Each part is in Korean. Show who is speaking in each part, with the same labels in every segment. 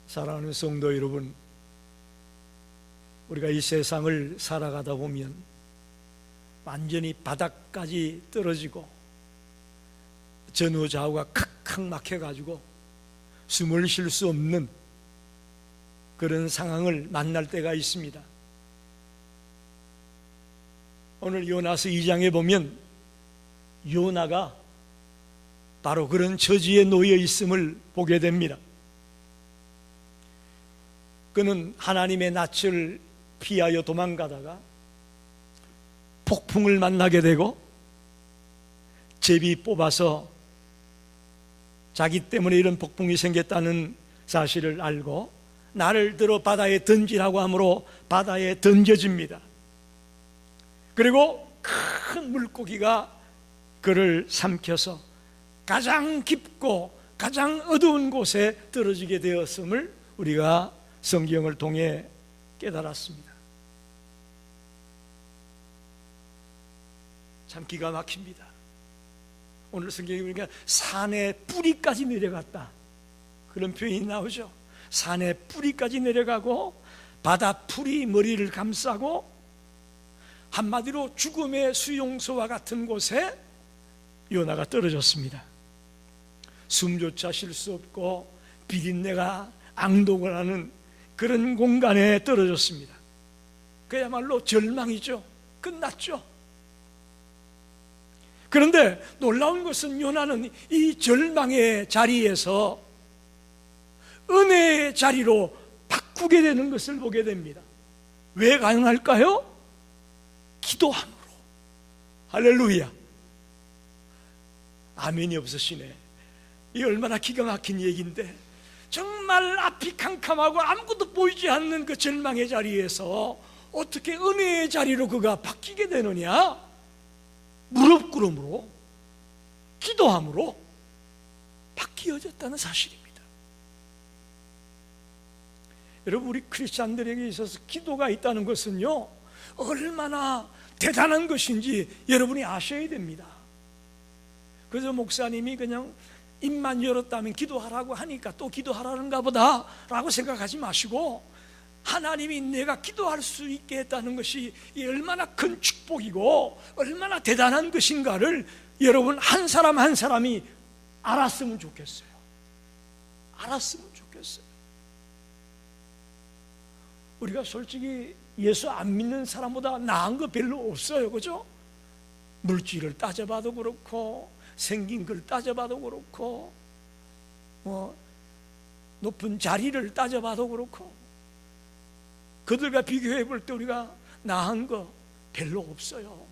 Speaker 1: 사랑하는 성도 여러분, 우리가 이 세상을 살아가다 보면 완전히 바닥까지 떨어지고 전후좌우가 칵칵 막혀가지고 숨을 쉴 수 없는 그런 상황을 만날 때가 있습니다. 오늘 요나서 2장에 보면 요나가 바로 그런 처지에 놓여 있음을 보게 됩니다. 그는 하나님의 낯을 피하여 도망가다가 폭풍을 만나게 되고 제비 뽑아서 자기 때문에 이런 폭풍이 생겼다는 사실을 알고 나를 들어 바다에 던지라고 하므로 바다에 던져집니다. 그리고 큰 물고기가 그를 삼켜서 가장 깊고 가장 어두운 곳에 떨어지게 되었음을 우리가 성경을 통해 깨달았습니다. 참 기가 막힙니다. 오늘 성경에 보니까 산의 뿌리까지 내려갔다, 그런 표현이 나오죠. 산의 뿌리까지 내려가고 바다 풀이 머리를 감싸고 한마디로 죽음의 수용소와 같은 곳에 요나가 떨어졌습니다. 숨조차 쉴 수 없고 비린내가 앙독을 하는 그런 공간에 떨어졌습니다. 그야말로 절망이죠. 끝났죠. 그런데 놀라운 것은 요나는 이 절망의 자리에서 은혜의 자리로 바꾸게 되는 것을 보게 됩니다. 왜 가능할까요? 기도함으로. 할렐루야. 아멘이 없으시네. 이 얼마나 기가 막힌 얘기인데, 정말 앞이 캄캄하고 아무것도 보이지 않는 그 절망의 자리에서 어떻게 은혜의 자리로 그가 바뀌게 되느냐? 무릎 꿇음으로, 기도함으로 바뀌어졌다는 사실입니다. 여러분, 우리 크리스찬들에게 있어서 기도가 있다는 것은요, 얼마나 대단한 것인지 여러분이 아셔야 됩니다. 그래서 목사님이 그냥 입만 열었다면 기도하라고 하니까 또 기도하라는가 보다 라고 생각하지 마시고, 하나님이 내가 기도할 수 있게 했다는 것이 얼마나 큰 축복이고 얼마나 대단한 것인가를 여러분 한 사람 한 사람이 알았으면 좋겠어요. 알았으면 좋겠어요. 우리가 솔직히 예수 안 믿는 사람보다 나은 거 별로 없어요. 그죠? 물질을 따져봐도 그렇고 생긴 걸 따져봐도 그렇고 높은 자리를 따져봐도 그렇고 그들과 비교해 볼 때 우리가 나은 거 별로 없어요.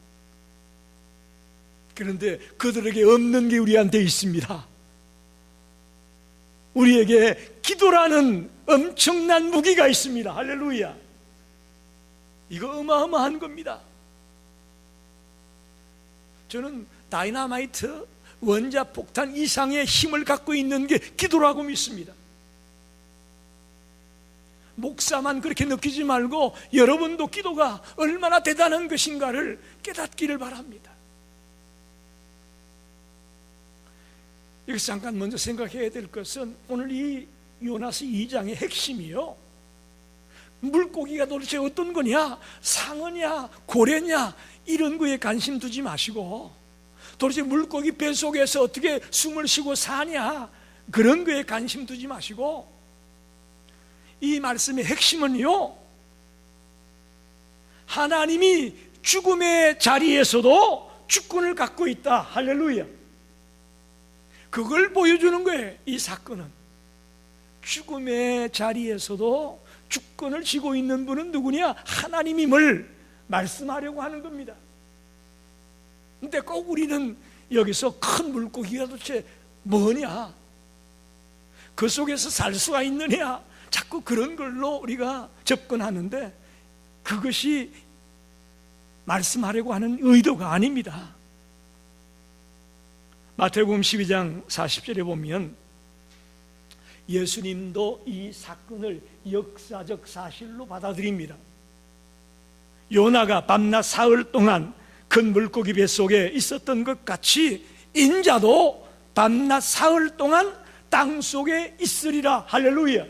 Speaker 1: 그런데 그들에게 없는 게 우리한테 있습니다. 우리에게 기도라는 엄청난 무기가 있습니다. 할렐루야. 이거 어마어마한 겁니다. 저는 다이너마이트, 원자폭탄 이상의 힘을 갖고 있는 게 기도라고 믿습니다. 목사만 그렇게 느끼지 말고 여러분도 기도가 얼마나 대단한 것인가를 깨닫기를 바랍니다. 여기서 잠깐 먼저 생각해야 될 것은 오늘 이 요나서 2장의 핵심이요, 물고기가 도대체 어떤 거냐, 상어냐 고래냐 이런 거에 관심 두지 마시고 도대체 물고기 뱃속에서 어떻게 숨을 쉬고 사냐 그런 거에 관심 두지 마시고, 이 말씀의 핵심은요, 하나님이 죽음의 자리에서도 주권을 갖고 있다. 할렐루야. 그걸 보여주는 거예요. 이 사건은 죽음의 자리에서도 주권을 쥐고 있는 분은 누구냐? 하나님임을 말씀하려고 하는 겁니다. 근데 꼭 우리는 여기서 큰 물고기가 도대체 뭐냐, 그 속에서 살 수가 있느냐, 자꾸 그런 걸로 우리가 접근하는데 그것이 말씀하려고 하는 의도가 아닙니다. 마태복음 12장 40절에 보면 예수님도 이 사건을 역사적 사실로 받아들입니다. 요나가 밤낮 사흘 동안 큰 물고기 뱃속에 있었던 것 같이 인자도 밤낮 사흘 동안 땅 속에 있으리라. 할렐루야.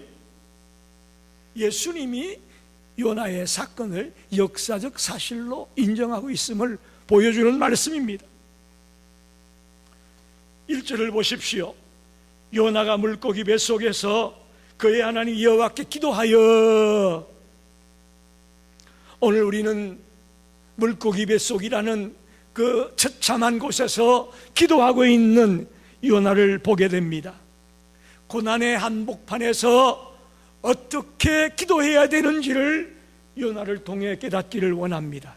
Speaker 1: 예수님이 요나의 사건을 역사적 사실로 인정하고 있음을 보여주는 말씀입니다. 1절을 보십시오. 요나가 물고기 뱃속에서 그의 하나님 여호와께 기도하여. 오늘 우리는 물고기 뱃속이라는 그 처참한 곳에서 기도하고 있는 요나를 보게 됩니다. 고난의 한복판에서 어떻게 기도해야 되는지를 요나를 통해 깨닫기를 원합니다.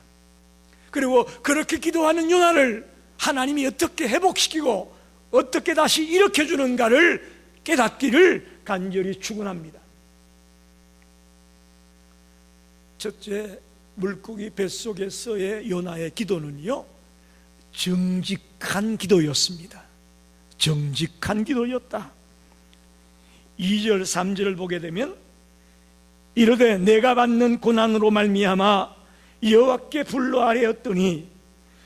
Speaker 1: 그리고 그렇게 기도하는 요나를 하나님이 어떻게 회복시키고 어떻게 다시 일으켜주는가를 깨닫기를 간절히 축원합니다. 첫째, 물고기 뱃속에서의 요나의 기도는요, 정직한 기도였습니다. 정직한 기도였다. 2절 3절을 보게 되면 이르되 내가 받는 고난으로 말미암아 여호와께 불러 아뢰었더니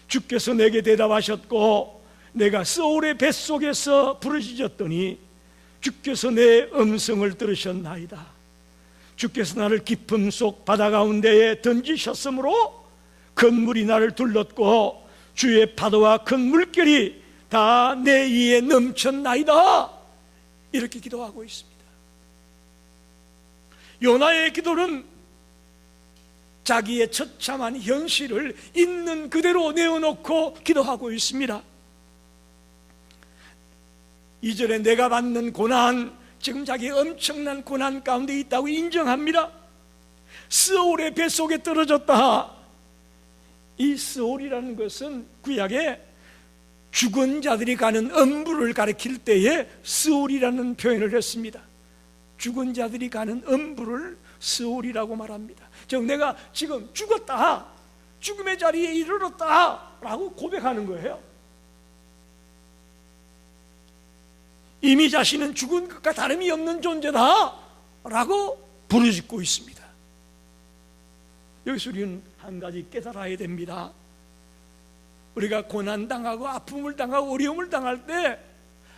Speaker 1: 주께서 내게 대답하셨고 내가 스올의 뱃속에서 부르짖었더니 주께서 내 음성을 들으셨나이다. 주께서 나를 깊음 속 바다 가운데에 던지셨으므로 큰 물이 나를 둘렀고 주의 파도와 큰 물결이 다 내 이에 넘쳤나이다. 이렇게 기도하고 있습니다. 요나의 기도는 자기의 처참한 현실을 있는 그대로 내어놓고 기도하고 있습니다. 2절에 내가 받는 고난, 지금 자기 엄청난 고난 가운데 있다고 인정합니다. 스올의 뱃속에 떨어졌다. 이 스올이라는 것은 구약에 죽은 자들이 가는 음부를 가리킬 때에 스올이라는 표현을 했습니다. 죽은 자들이 가는 음부를 스올이라고 말합니다. 즉 내가 지금 죽었다, 죽음의 자리에 이르렀다 라고 고백하는 거예요. 이미 자신은 죽은 것과 다름이 없는 존재다 라고 부르짖고 있습니다. 여기서 우리는 한 가지 깨달아야 됩니다. 우리가 고난당하고 아픔을 당하고 어려움을 당할 때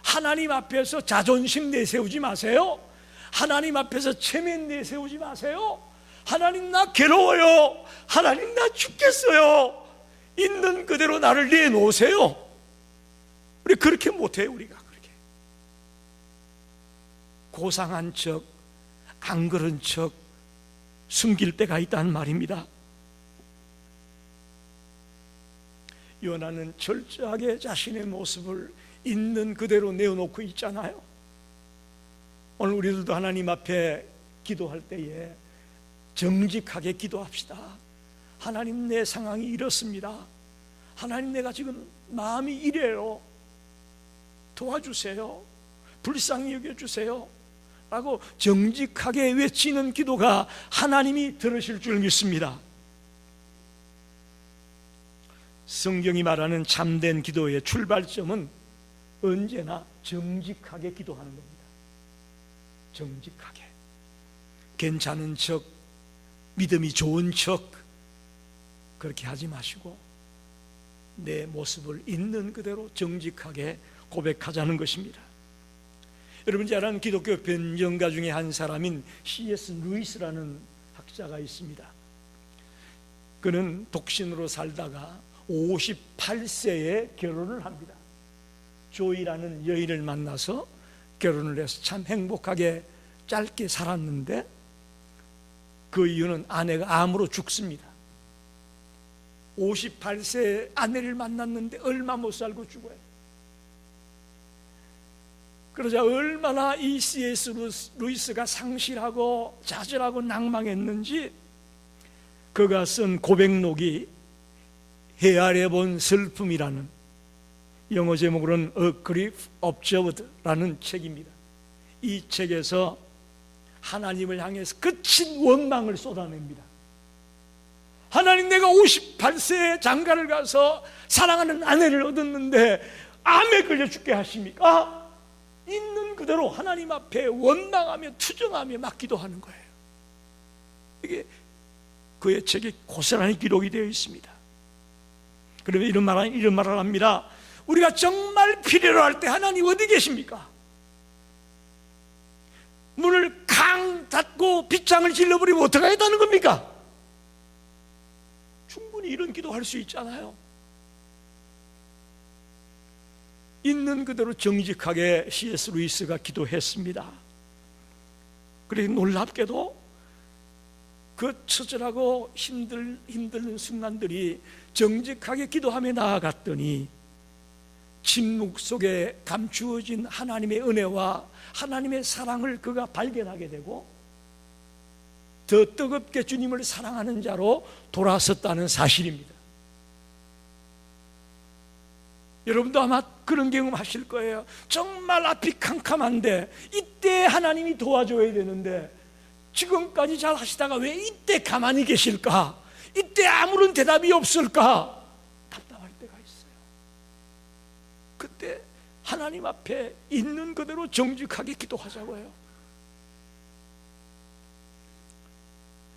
Speaker 1: 하나님 앞에서 자존심 내세우지 마세요. 하나님 앞에서 체면 내세우지 마세요. 하나님 나 괴로워요, 하나님 나 죽겠어요, 있는 그대로 나를 내놓으세요. 우리 그렇게 못해요. 우리가 그렇게 고상한 척, 안 그런 척 숨길 때가 있다는 말입니다. 요나는 철저하게 자신의 모습을 있는 그대로 내어놓고 있잖아요. 오늘 우리들도 하나님 앞에 기도할 때에 정직하게 기도합시다. 하나님 내 상황이 이렇습니다. 하나님 내가 지금 마음이 이래요. 도와주세요. 불쌍히 여겨주세요 라고 정직하게 외치는 기도가 하나님이 들으실 줄 믿습니다. 성경이 말하는 참된 기도의 출발점은 언제나 정직하게 기도하는 겁니다. 정직하게, 괜찮은 척, 믿음이 좋은 척 그렇게 하지 마시고 내 모습을 있는 그대로 정직하게 고백하자는 것입니다. 여러분 잘 아는 기독교 변정가 중에 한 사람인 C.S. 루이스라는 학자가 있습니다. 그는 독신으로 살다가 58세에 결혼을 합니다. 조이라는 여인을 만나서 결혼을 해서 참 행복하게 짧게 살았는데 그 이유는 아내가 암으로 죽습니다. 58세에 아내를 만났는데 얼마 못 살고 죽어요. 그러자 얼마나 이 C.S. 루이스가 상실하고 좌절하고 낭망했는지 그가 쓴 고백록이 헤아려 본 슬픔이라는, 영어 제목으로는 A Grief Observed라는 책입니다. 이 책에서 하나님을 향해서 거친 원망을 쏟아냅니다. 하나님, 내가 58세에 장가를 가서 사랑하는 아내를 얻었는데 암에 걸려 죽게 하십니까? 있는 그대로 하나님 앞에 원망하며 투정하며 막 기도하는 거예요. 이게 그의 책에 고스란히 기록이 되어 있습니다. 그러면 이런 말을 합니다. 우리가 정말 필요로 할 때 하나님 어디 계십니까? 문을 강 닫고 빗장을 질러버리면 어떡하겠다는 겁니까? 충분히 이런 기도할 수 있잖아요. 있는 그대로 정직하게 C.S. 루이스가 기도했습니다. 그리고 놀랍게도 그 처절하고 힘든 순간들이 정직하게 기도하며 나아갔더니 침묵 속에 감추어진 하나님의 은혜와 하나님의 사랑을 그가 발견하게 되고 더 뜨겁게 주님을 사랑하는 자로 돌아섰다는 사실입니다. 여러분도 아마 그런 경험 하실 거예요. 정말 앞이 캄캄한데 이때 하나님이 도와줘야 되는데 지금까지 잘 하시다가 왜 이때 가만히 계실까? 이때 아무런 대답이 없을까? 답답할 때가 있어요. 그때 하나님 앞에 있는 그대로 정직하게 기도하자고요.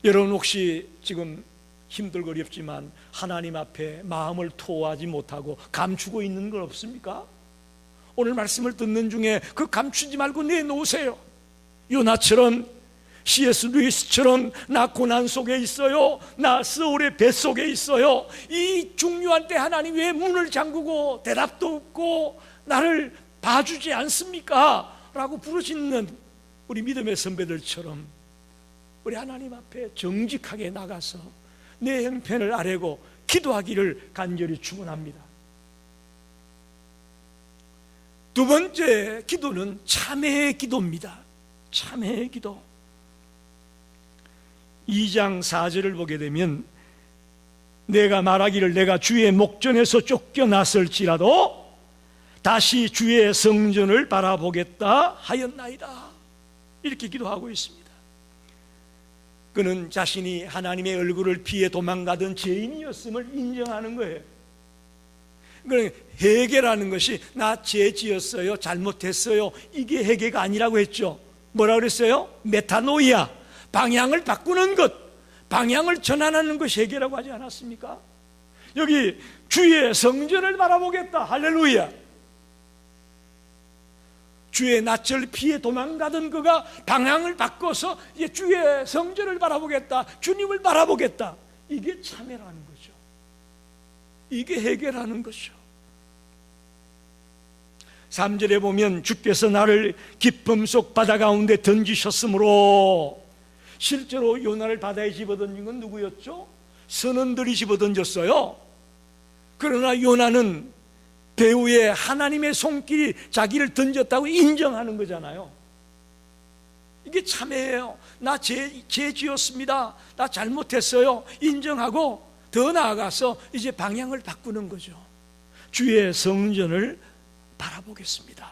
Speaker 1: 여러분 혹시 지금 힘들고 어렵지만 하나님 앞에 마음을 토하지 못하고 감추고 있는 건 없습니까? 오늘 말씀을 듣는 중에 그 감추지 말고 내놓으세요. 요나처럼, C.S. 루이스처럼 나 고난 속에 있어요, 나 서울의 뱃속에 있어요, 이 중요한 때 하나님 왜 문을 잠그고 대답도 없고 나를 봐주지 않습니까? 라고 부르짖는 우리 믿음의 선배들처럼 우리 하나님 앞에 정직하게 나가서 내 형편을 아뢰고 기도하기를 간절히 축원합니다. 두 번째 기도는 참회의 기도입니다. 참회의 기도. 2장 4절을 보게 되면 내가 말하기를 내가 주의 목전에서 쫓겨났을지라도 다시 주의 성전을 바라보겠다 하였나이다. 이렇게 기도하고 있습니다. 그는 자신이 하나님의 얼굴을 피해 도망가던 죄인이었음을 인정하는 거예요. 그러니까 회개라는 것이 나 죄 지었어요, 잘못했어요, 이게 회개가 아니라고 했죠. 뭐라 그랬어요? 메타노이아, 방향을 바꾸는 것, 방향을 전환하는 것이 회개라고 하지 않았습니까? 여기 주의 성전을 바라보겠다. 할렐루야. 주의 낯을 피해 도망가던 그가 방향을 바꿔서 이제 주의 성전을 바라보겠다, 주님을 바라보겠다. 이게 참회라는 거죠. 이게 회개라는 거죠. 3절에 보면 주께서 나를 깊음 속 바다 가운데 던지셨으므로, 실제로 요나를 바다에 집어던진 건 누구였죠? 선원들이 집어던졌어요. 그러나 요나는 배후에 하나님의 손길이 자기를 던졌다고 인정하는 거잖아요. 이게 참회예요. 나 죄 지었습니다, 나 잘못했어요, 인정하고 더 나아가서 이제 방향을 바꾸는 거죠. 주의 성전을 바라보겠습니다.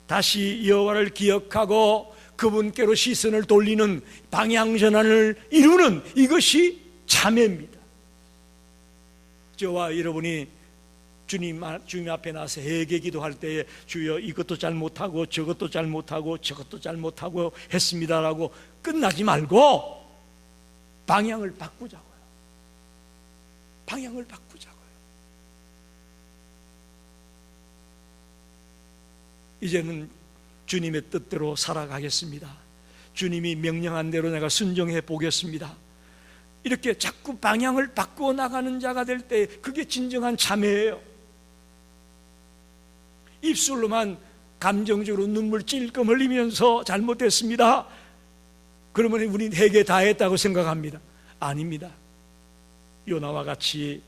Speaker 1: 다시 여호와를 기억하고 그분께로 시선을 돌리는 방향 전환을 이루는 이것이 참회입니다. 저와 여러분이 주님 앞에 나서 회개 기도할 때에 주여 이것도 잘못하고 저것도 잘못하고 저것도 잘못하고 했습니다라고 끝나지 말고 방향을 바꾸자고요. 방향을 바꾸자고요. 이제는 주님의 뜻대로 살아가겠습니다. 주님이 명령한 대로 내가 순종해 보겠습니다. 이렇게 자꾸 방향을 바꾸어 나가는 자가 될 때 그게 진정한 참회예요. 입술로만 감정적으로 눈물 찔끔 흘리면서 잘못했습니다, 그러면 우리는 회개 다 했다고 생각합니다. 아닙니다. 요나와 같이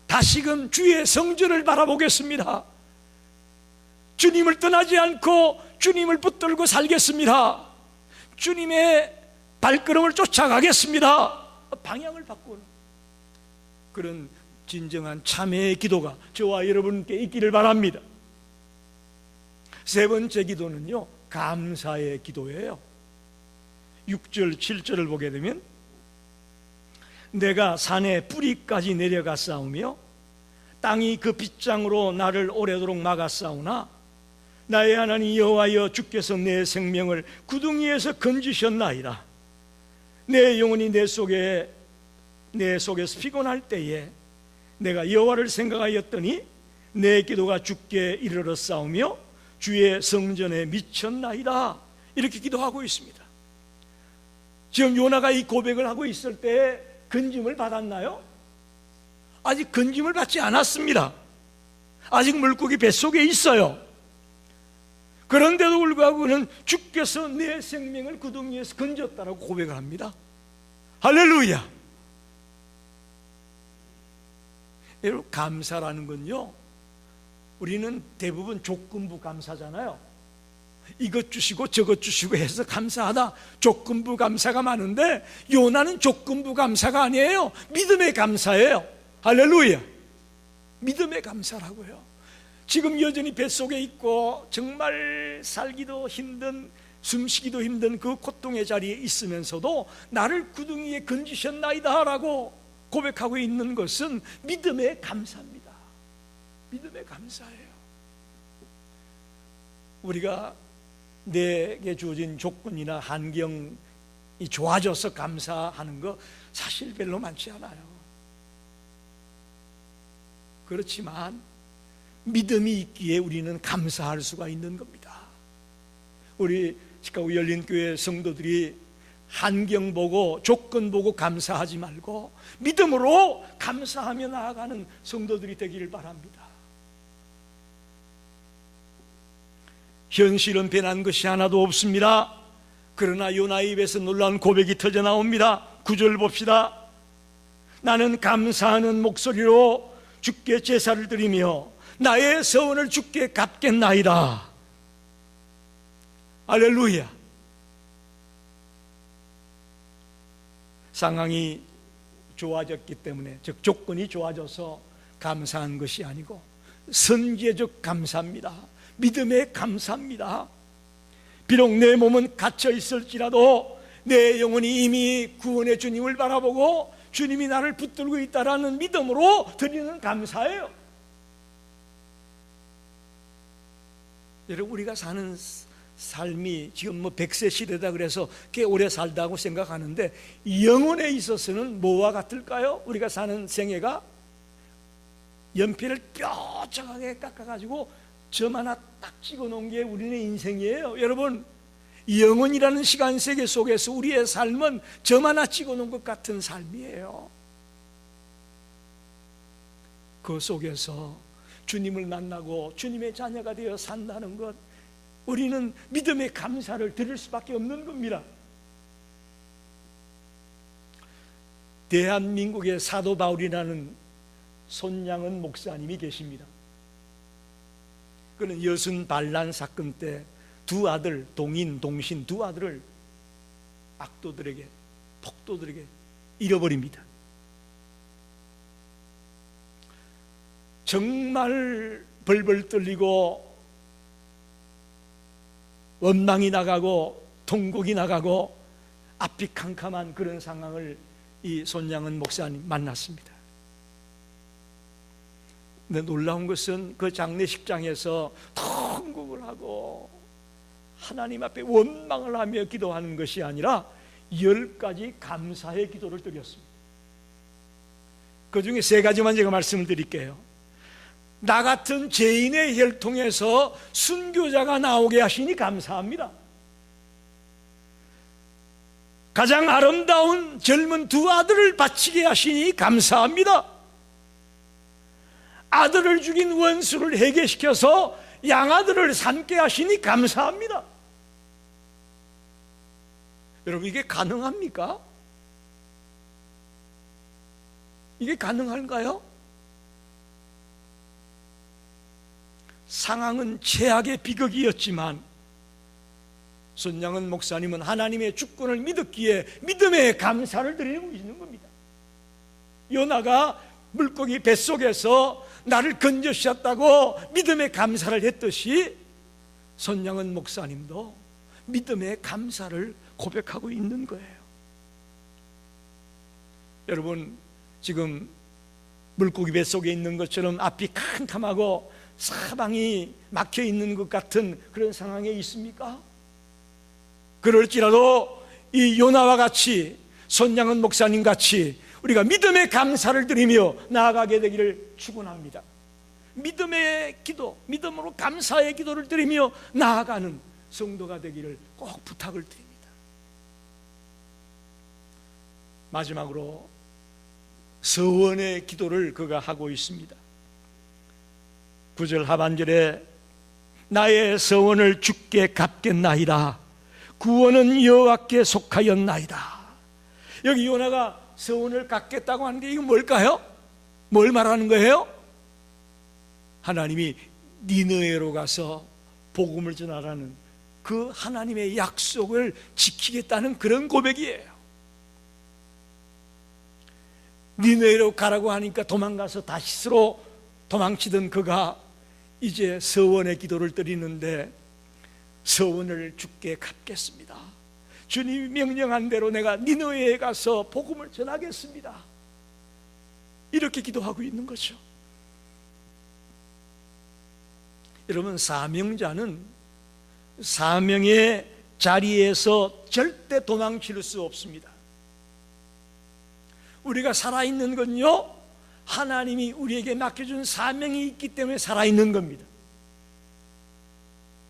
Speaker 1: 다시금 주의 성전을 바라보겠습니다, 주님을 떠나지 않고 주님을 붙들고 살겠습니다, 주님의 발걸음을 쫓아가겠습니다, 방향을 바꾸는 그런 진정한 참회의 기도가 저와 여러분께 있기를 바랍니다. 세 번째 기도는요, 감사의 기도예요. 6절 7절을 보게 되면 내가 산의 뿌리까지 내려갔사오며 땅이 그 빗장으로 나를 오래도록 막았사오나 나의 하나님 여호와여 주께서 내 생명을 구덩이에서 건지셨나이다. 내 영혼이 내 속에서 피곤할 때에 내가 여호와를 생각하였더니 내 기도가 주께 이르렀사오며 주의 성전에 미쳤나이다. 이렇게 기도하고 있습니다. 지금 요나가 이 고백을 하고 있을 때 건짐을 받았나요? 아직 건짐을 받지 않았습니다. 아직 물고기 뱃속에 있어요. 그런데도 불구하고 그는 주께서 내 생명을 구덩이 위에서 건졌다라고 고백을 합니다. 할렐루야. 여러분, 감사라는 건요, 우리는 대부분 조건부 감사잖아요. 이것 주시고 저것 주시고 해서 감사하다, 조건부 감사가 많은데, 요나는 조건부 감사가 아니에요. 믿음의 감사예요. 할렐루야. 믿음의 감사라고요. 지금 여전히 뱃속에 있고 정말 살기도 힘든, 숨쉬기도 힘든 그 고통의 자리에 있으면서도 나를 구덩이에 건지셨나이다 라고 고백하고 있는 것은 믿음의 감사입니다. 믿음의 감사예요. 우리가 내게 주어진 조건이나 환경이 좋아져서 감사하는 거 사실 별로 많지 않아요. 그렇지만 믿음이 있기에 우리는 감사할 수가 있는 겁니다. 우리 시카고 열린교회 성도들이 환경 보고 조건 보고 감사하지 말고 믿음으로 감사하며 나아가는 성도들이 되기를 바랍니다. 현실은 변한 것이 하나도 없습니다. 그러나 요나의 입에서 놀라운 고백이 터져 나옵니다. 9절 봅시다. 나는 감사하는 목소리로 주께 제사를 드리며 나의 서원을 주께 갚겠나이다. 할렐루야. 상황이 좋아졌기 때문에, 즉 조건이 좋아져서 감사한 것이 아니고 선제적 감사입니다. 믿음의 감사입니다. 비록 내 몸은 갇혀 있을지라도 내 영혼이 이미 구원의 주님을 바라보고 주님이 나를 붙들고 있다라는 믿음으로 드리는 감사예요. 여러분, 우리가 사는 삶이 지금 100세 시대다 그래서 꽤 오래 살다고 생각하는데, 영혼에 있어서는 뭐와 같을까요? 우리가 사는 생애가 연필을 뾰족하게 깎아가지고 점 하나 딱 찍어놓은 게 우리의 인생이에요. 여러분, 영혼이라는 시간세계 속에서 우리의 삶은 점 하나 찍어놓은 것 같은 삶이에요. 그 속에서 주님을 만나고 주님의 자녀가 되어 산다는 것, 우리는 믿음의 감사를 드릴 수밖에 없는 겁니다. 대한민국의 사도 바울이라는 손양은 목사님이 계십니다. 그는 여순 반란 사건 때 두 아들, 동인, 동신 두 아들을 악도들에게, 폭도들에게 잃어버립니다. 정말 벌벌 떨리고 원망이 나가고 통곡이 나가고 앞이 캄캄한 그런 상황을 이 손양은 목사님 만났습니다. 근데 놀라운 것은 그 장례식장에서 통곡을 하고 하나님 앞에 원망을 하며 기도하는 것이 아니라 10가지 감사의 기도를 드렸습니다. 그 중에 3가지만 제가 말씀을 드릴게요. 나 같은 죄인의 혈통에서 순교자가 나오게 하시니 감사합니다. 가장 아름다운 젊은 두 아들을 바치게 하시니 감사합니다. 아들을 죽인 원수를 회개시켜서 양아들을 삼게 하시니 감사합니다. 여러분, 이게 가능합니까? 이게 가능한가요? 상황은 최악의 비극이었지만 손양은 목사님은 하나님의 주권을 믿었기에 믿음의 감사를 드리고 있는 겁니다. 요나가 물고기 뱃속에서 나를 건져주셨다고 믿음의 감사를 했듯이 손양은 목사님도 믿음의 감사를 고백하고 있는 거예요. 여러분, 지금 물고기 뱃속에 있는 것처럼 앞이 캄캄하고 사방이 막혀 있는 것 같은 그런 상황에 있습니까? 그럴지라도 이 요나와 같이, 손양은 목사님 같이 우리가 믿음의 감사를 드리며 나아가게 되기를 축원합니다. 믿음의 기도, 믿음으로 감사의 기도를 드리며 나아가는 성도가 되기를 꼭 부탁을 드립니다. 마지막으로 서원의 기도를 그가 하고 있습니다. 9절 하반절에 나의 서원을 주께 갚겠나이다. 구원은 여호와께 속하였나이다. 여기 요나가 서원을 갚겠다고 하는데 이건 뭘까요? 뭘 말하는 거예요? 하나님이 니느웨로 가서 복음을 전하라는 그 하나님의 약속을 지키겠다는 그런 고백이에요. 니느웨로 가라고 하니까 도망가서 다시스로 도망치던 그가 이제 서원의 기도를 드리는데, 서원을 주께 갚겠습니다. 주님이 명령한 대로 내가 니느웨에 가서 복음을 전하겠습니다. 이렇게 기도하고 있는 거죠. 여러분, 사명자는 사명의 자리에서 절대 도망칠 수 없습니다. 우리가 살아있는 건요, 하나님이 우리에게 맡겨준 사명이 있기 때문에 살아있는 겁니다.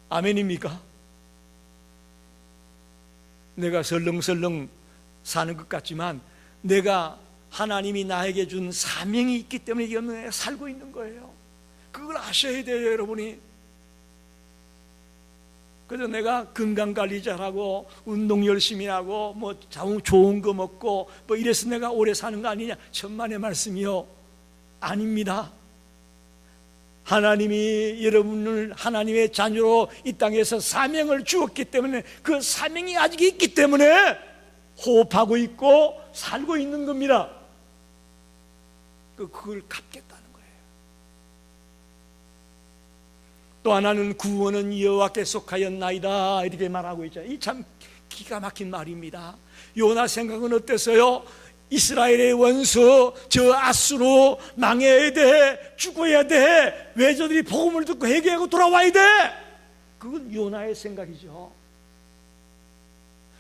Speaker 1: 아멘입니까? 내가 설렁설렁 사는 것 같지만 내가 하나님이 나에게 준 사명이 있기 때문에 내가 살고 있는 거예요. 그걸 아셔야 돼요, 여러분이. 그래서 내가 건강관리 잘하고 운동 열심히 하고 뭐 좋은 거 먹고 뭐 이래서 내가 오래 사는 거 아니냐? 천만의 말씀이요, 아닙니다. 하나님이 여러분을 하나님의 자녀로 이 땅에서 사명을 주었기 때문에 그 사명이 아직 있기 때문에 호흡하고 있고 살고 있는 겁니다. 그걸 갚겠다는 거예요. 또 하나는 구원은 여호와께 속하였나이다 이렇게 말하고 있죠. 이 참 기가 막힌 말입니다. 요나 생각은 어땠어요? 이스라엘의 원수 저 아수로 망해야 돼, 죽어야 돼, 외조들이 복음을 듣고 회개하고 돌아와야 돼. 그건 요나의 생각이죠.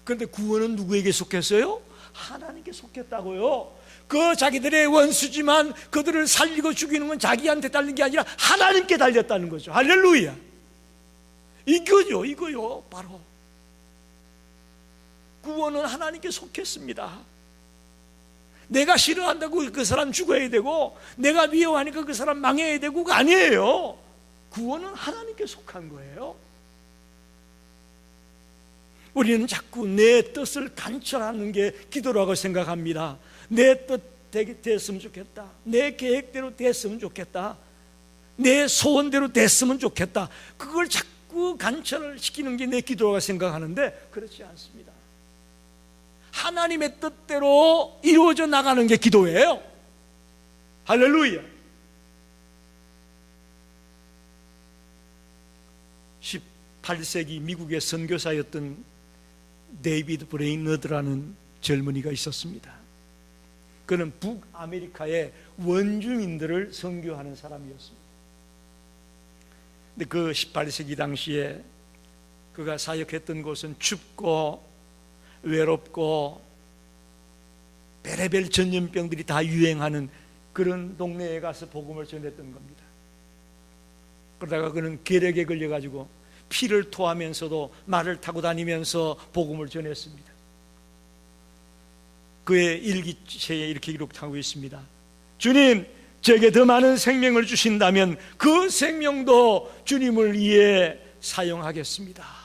Speaker 1: 그런데 구원은 누구에게 속했어요? 하나님께 속했다고요. 그 자기들의 원수지만 그들을 살리고 죽이는 건 자기한테 달린 게 아니라 하나님께 달렸다는 거죠. 할렐루야. 이거요 바로 구원은 하나님께 속했습니다. 내가 싫어한다고 그 사람 죽어야 되고 내가 미워하니까 그 사람 망해야 되고 그거 아니에요. 구원은 하나님께 속한 거예요. 우리는 자꾸 내 뜻을 간철하는 게 기도라고 생각합니다. 내 뜻 됐으면 좋겠다, 내 계획대로 됐으면 좋겠다, 내 소원대로 됐으면 좋겠다, 그걸 자꾸 간철을 시키는 게 내 기도라고 생각하는데 그렇지 않습니다. 하나님의 뜻대로 이루어져 나가는 게 기도예요. 할렐루야. 18세기 미국의 선교사였던 데이비드 브레이너드라는 젊은이가 있었습니다. 그는 북아메리카의 원주민들을 선교하는 사람이었습니다. 근데 그 18세기 당시에 그가 사역했던 곳은 춥고 외롭고 별의별 전염병들이 다 유행하는 그런 동네에 가서 복음을 전했던 겁니다. 그러다가 그는 결핵에 걸려가지고 피를 토하면서도 말을 타고 다니면서 복음을 전했습니다. 그의 일기체에 이렇게 기록하고 있습니다. 주님, 제게 더 많은 생명을 주신다면 그 생명도 주님을 위해 사용하겠습니다.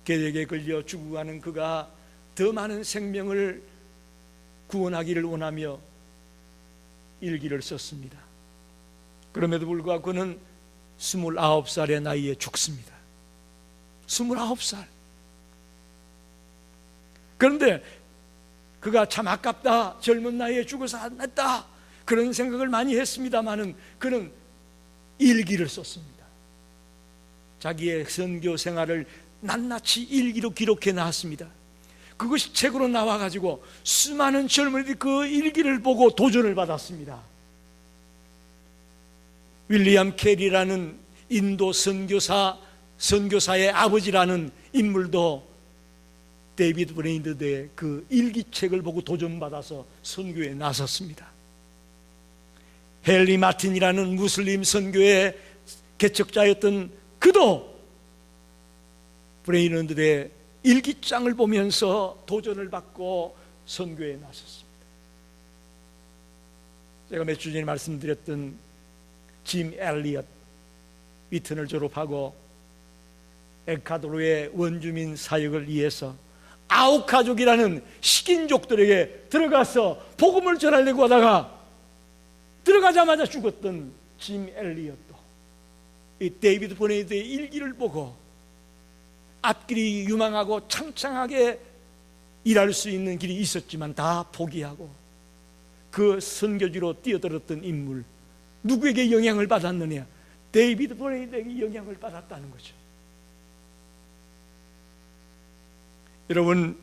Speaker 1: 결핵에 걸려 죽어가는 그가 더 많은 생명을 구원하기를 원하며 일기를 썼습니다. 그럼에도 불구하고 그는 29살의 나이에 죽습니다. 29살. 그런데 그가 참 아깝다, 젊은 나이에 죽어서 안 했다, 그런 생각을 많이 했습니다마는 그는 일기를 썼습니다. 자기의 선교 생활을 낱낱이 일기로 기록해 놨습니다. 그것이 책으로 나와가지고 수많은 젊은이들이 그 일기를 보고 도전을 받았습니다. 윌리엄 캐리라는 인도 선교사의 아버지라는 인물도 데이비드 브레이너드의 그 일기책을 보고 도전받아서 선교에 나섰습니다. 헨리 마틴이라는 무슬림 선교의 개척자였던 그도 브레인원들의 일기장을 보면서 도전을 받고 선교에 나섰습니다. 제가 몇 주 전에 말씀드렸던 짐 엘리엇, 위튼을 졸업하고 에콰도르의 원주민 사역을 위해서 아우카족이라는 식인족들에게 들어가서 복음을 전하려고 하다가 들어가자마자 죽었던 짐 엘리엇도 이 데이비드 보네이드의 일기를 보고 앞길이 유망하고 창창하게 일할 수 있는 길이 있었지만 다 포기하고 그 선교지로 뛰어들었던 인물, 누구에게 영향을 받았느냐? 데이비드 보네이드에게 영향을 받았다는 거죠. 여러분,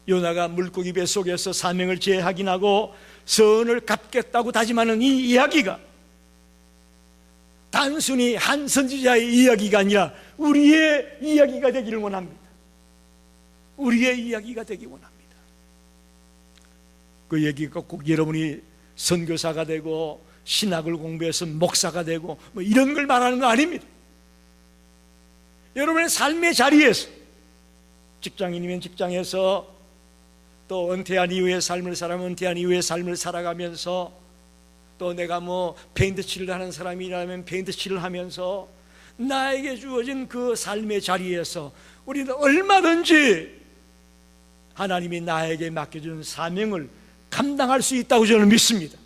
Speaker 1: 요나가 물고기 배 속에서 사명을 재확인하고 선을 갚겠다고 다짐하는 이 이야기가 단순히 한 선지자의 이야기가 아니라 우리의 이야기가 되기를 원합니다. 우리의 이야기가 되기 원합니다. 그 얘기가 꼭 여러분이 선교사가 되고 신학을 공부해서 목사가 되고 뭐 이런 걸 말하는 거 아닙니다. 여러분의 삶의 자리에서, 직장인이면 직장에서, 또 은퇴한 이후의 삶을 살아면 은퇴한 이후의 삶을 살아가면서, 또 내가 뭐 페인트 칠을 하는 사람이라면 페인트 칠을 하면서 나에게 주어진 그 삶의 자리에서 우리는 얼마든지 하나님이 나에게 맡겨준 사명을 감당할 수 있다고 저는 믿습니다.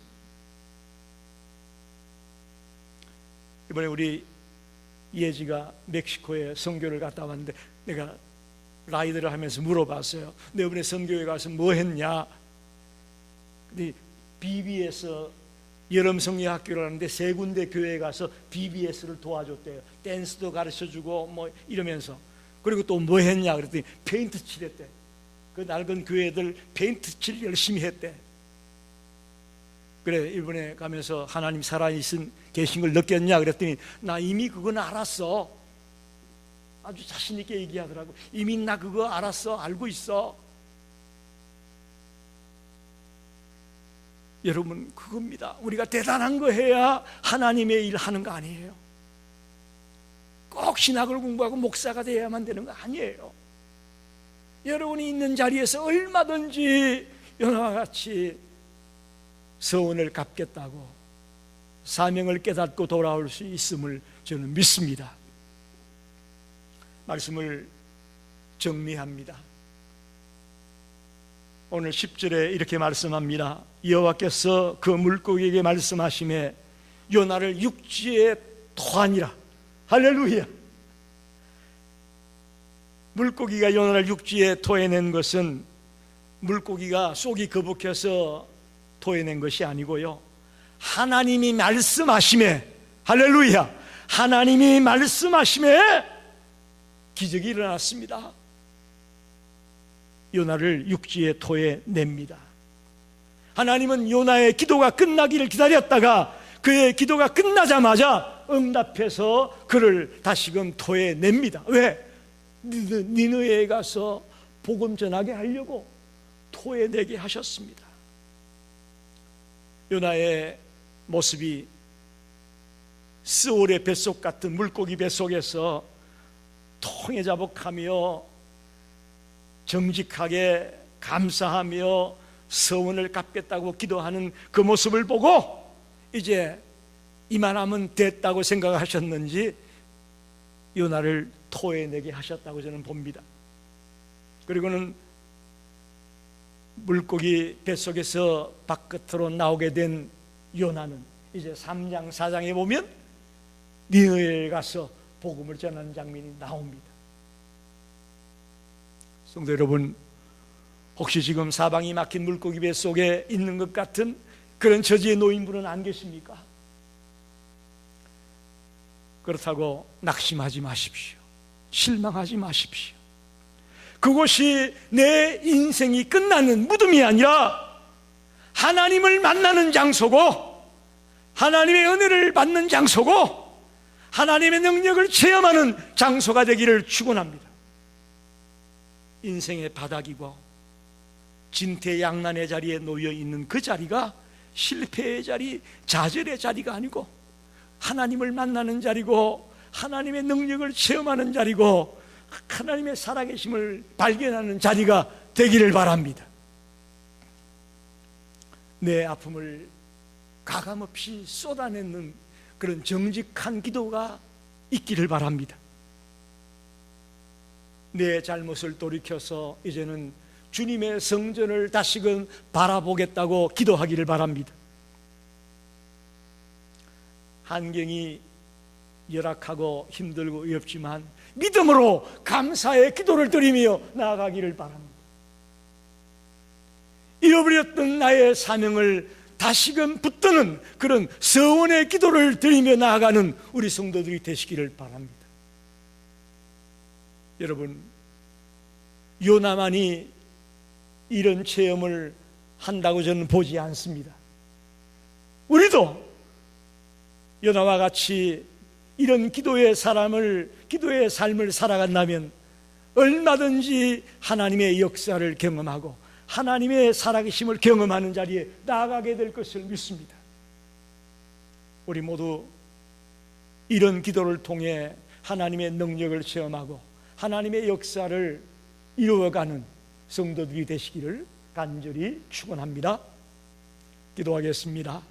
Speaker 1: 이번에 우리 예지가 멕시코에 선교를 갔다 왔는데 내가 라이드를 하면서 물어봤어요. 너 이번에 선교에 가서 뭐 했냐? 근데 BBS 여름 성리 학교를 하는데 세 군데 교회에 가서 BBS를 도와줬대요. 댄스도 가르쳐주고 뭐 이러면서. 그리고 또 뭐 했냐 그랬더니 페인트 칠했대. 그 낡은 교회들 페인트 칠 열심히 했대. 그래, 일본에 가면서 하나님 살아계신 걸 느꼈냐 그랬더니 나 이미 그건 알았어. 아주 자신 있게 얘기하더라고. 이미 나 그거 알았어. 알고 있어. 여러분, 그겁니다. 우리가 대단한 거 해야 하나님의 일 하는 거 아니에요. 꼭 신학을 공부하고 목사가 되어야만 되는 거 아니에요. 여러분이 있는 자리에서 얼마든지 요나와 같이 서원을 갚겠다고 사명을 깨닫고 돌아올 수 있음을 저는 믿습니다. 말씀을 정리합니다. 오늘 10절에 이렇게 말씀합니다. 여호와께서 그 물고기에게 말씀하시매 요나를 육지에 토하니라. 할렐루야. 물고기가 요나를 육지에 토해낸 것은 물고기가 속이 거북해서 토해낸 것이 아니고요, 하나님이 말씀하시매, 할렐루야, 하나님이 말씀하시매 기적이 일어났습니다. 요나를 육지에 토해냅니다. 하나님은 요나의 기도가 끝나기를 기다렸다가 그의 기도가 끝나자마자 응답해서 그를 다시금 토해냅니다. 왜? 니느웨에 가서 복음 전하게 하려고 토해내게 하셨습니다. 요나의 모습이 스올의 뱃속 같은 물고기 뱃속에서 통해자복하며 정직하게 감사하며 서원을 갚겠다고 기도하는 그 모습을 보고 이제 이만하면 됐다고 생각하셨는지 요나를 토해내게 하셨다고 저는 봅니다. 그리고는 물고기 뱃속에서 바깥으로 나오게 된 요나는 이제 3장 4장에 보면 니느웨에 가서 복음을 전하는 장면이 나옵니다. 성도 여러분, 혹시 지금 사방이 막힌 물고기 뱃속에 있는 것 같은 그런 처지에 놓인 분은 안 계십니까? 그렇다고 낙심하지 마십시오. 실망하지 마십시오. 그곳이 내 인생이 끝나는 무덤이 아니라 하나님을 만나는 장소고, 하나님의 은혜를 받는 장소고, 하나님의 능력을 체험하는 장소가 되기를 축원합니다. 인생의 바닥이고 진퇴양난의 자리에 놓여 있는 그 자리가 실패의 자리, 좌절의 자리가 아니고 하나님을 만나는 자리고 하나님의 능력을 체험하는 자리고 하나님의 살아계심을 발견하는 자리가 되기를 바랍니다. 내 아픔을 가감없이 쏟아내는 그런 정직한 기도가 있기를 바랍니다. 내 잘못을 돌이켜서 이제는 주님의 성전을 다시금 바라보겠다고 기도하기를 바랍니다. 환경이 열악하고 힘들고 어렵지만 믿음으로 감사의 기도를 드리며 나아가기를 바랍니다. 잃어버렸던 나의 사명을 다시금 붙드는 그런 서원의 기도를 드리며 나아가는 우리 성도들이 되시기를 바랍니다. 여러분, 요나만이 이런 체험을 한다고 저는 보지 않습니다. 우리도 요나와 같이 이런 기도의 삶을 살아간다면 얼마든지 하나님의 역사를 경험하고 하나님의 살아계심을 경험하는 자리에 나아가게 될 것을 믿습니다. 우리 모두 이런 기도를 통해 하나님의 능력을 체험하고 하나님의 역사를 이루어가는 성도들이 되시기를 간절히 축원합니다. 기도하겠습니다.